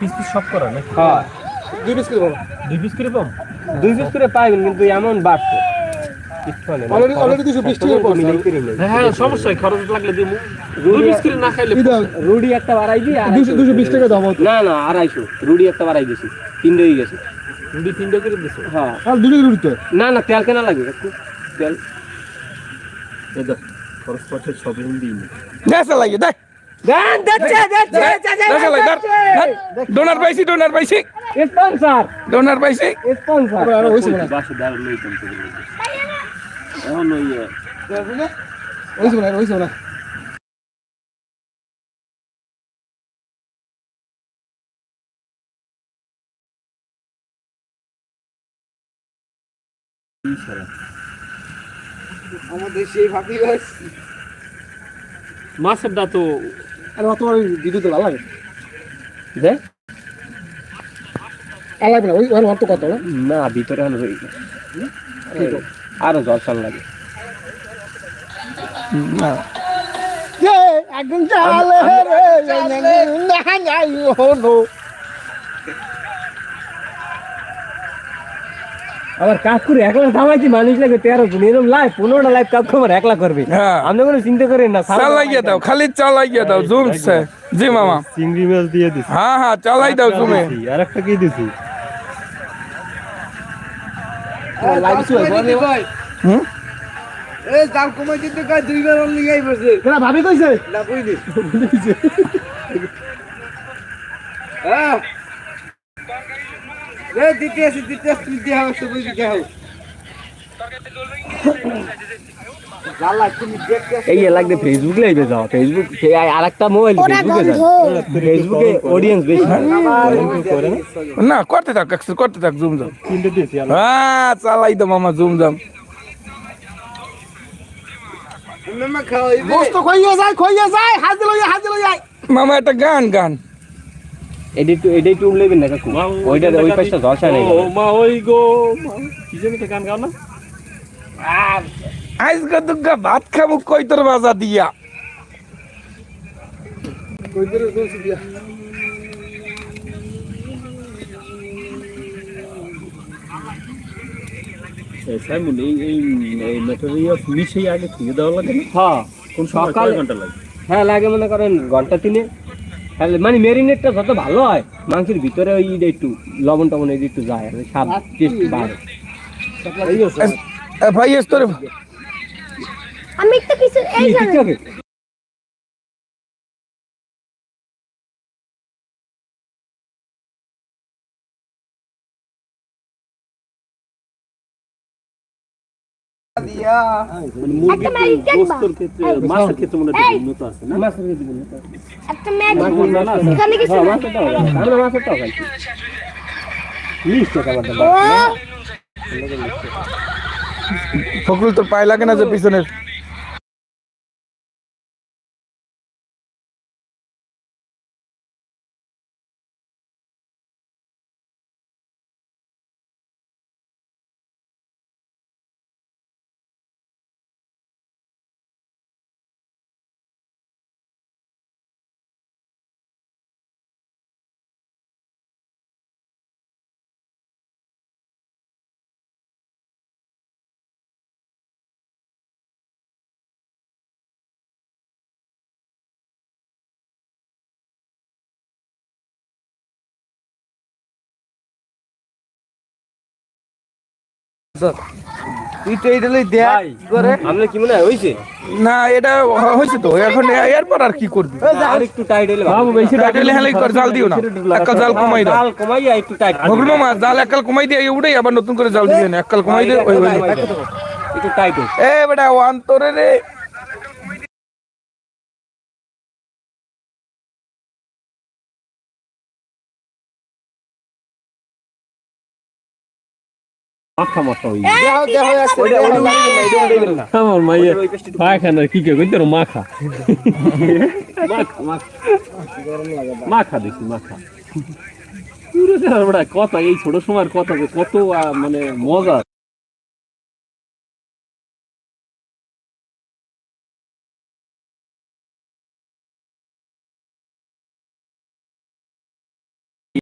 Piece piece সব করা না? হ্যাঁ, 2 পিস করে পাবো। 2 পিস করে পাবো? 2 পিস করে পাইবেন, কিন্তু এমন বাড়ছে অলরেডি 220 টাকা পড়ছে। হ্যাঁ, সমস্যা নাই, খরচ লাগলে দিমু। 2 পিস করে না খাইলে রুডি একটা বাড়াই দি, 220 টাকা দাম হতো। না 250, রুডি একটা বাড়াই দিছি, 3 হয়ে গেছে। রুটি 3টা করে দিছো? হ্যাঁ, আর দুটো রুটি তো না তেল কেনা লাগবে একটু তেল। এই দেখ, খরচ পড়ছে সবই দিই। দেশে লাগে দেখ গান দেখছে দেশে লাগে ডোনার পাইছি স্পন্সর স্পন্সর আর হইছে না বাসে দাঁড় লইতাম তো। এখন হইছে না আমাদের সেই ভাবি গাছ মাছের দা তো আর অতবার ভিডিও তো ভালো লাগে দে আলাদা না ওই অত কত না না, ভিতরে হলো রয়ে গেছে, আরো জলসান লাগে। একদম চালে রে না যাই হলো আবার কাজ করে একলা থামাইছি, মানুষ লাগে 13 জন, এরকম লাইভ 15টা লাইভ কাজ করে একলা করবে। আপনি কোনো চিন্তা করেন না, চালাই দাও, খালি চালাই দাও, জুমছে জি মামা। চিংড়ি মাছ দিয়ে দিছি। হ্যাঁ চালাই দাও জুমে। আর একটা কি দিছি? লাগিছো ভাই হুম, এই দাম কমাই দিতে কয় দুইবার অনলি গাই বসে না ভাবি কইছে না কইনি কইছে হ্যাঁ রে দিতে তুই দিয়ে হবে সব দিতে হবে জালা তুমি দেখতে এই লাগবে ফেসবুক লাইভে যাও, ফেসবুক আরেকটা মোবাইল ফেসবুকে যাও, ফেসবুকে অডিয়েন্স বেশি করে না। না করতে থাক জুম জুম। 3টা দিছি। হ্যাঁ চালাই দাও মামা জুম জুম। মামা খাওয়াই গোস্ত কইয়া যায় হাতে লইয়া মামা একটা গান এডিট টুম লেবেন না কাকু, ওইটা ওই পাশটা জলসা নাই। ও মা ওই গো কি জানি তো গান গাও না? আজকে দুগা ভাত খাবো কই তোর বাজা দিয়া। কইদের গোস্ত দিয়া সাইমন এই ম্যাটেরিয়াল মিশিয়ে আগে থেকে দেওয়া লাগে না? হ্যাঁ, কোন সময় সকালে কয় ঘন্টা লাগে? হ্যাঁ লাগে, মনে করেন ঘন্টা 3। তাহলে মানে মেরিনেটটা যত ভালো হয়, মাংসের ভিতরে ওই একটু লবণ টবণ একটু যায়, স্বাদ টেস্ট বাড়ে। ভাই এস তোরে আমি তো কিছু এই কি জানি হবে? দিয়া মানে মুরগির একটা ম্যাগি কেক গোস্তের ক্ষেত্রে, মাছের ক্ষেত্রে মনে হয় উন্নত আছে না? মাছের ভিতরে দিবেন না? একটা ম্যাগি জানা আছে? এখানে কিছু হ্যাঁ, না। মাছেরটাও ভালো। আমরা মাছেরটাও খাইছি। মিষ্টি খাবার ও দাবার। ফকরুল তোর পায়ে লাগে না যে পিছনের? তুই তো এইটাই দেখ করে আমরা কি মনে হয় হইছে? না এটা হয়েছে তো, এখন এরপর আর কি করবি? আর একটু টাইট হইলে ভালো। বাবু বেশি টাইট হলে হেলাই কর, জাল দিও না, একটা জাল কমাই দাও। জাল কমাইয়া একটু টাইট ফকরুল মামা জাল এককাল কমাই দিয়ে উঠেই আবার নতুন করে জাল দিয়ে এককাল কমাই দিয়ে ওই একটু টাইট হোক। এ বেটা অন্তরে রে। মাথা মাথা হই। দেহ আমার মাইয়া পায়খানা কি কে কইতে মাখা। মাখা দেখি মাখা। পুরো কথা এই ছোট সময়ের কথা কত মানে মজা।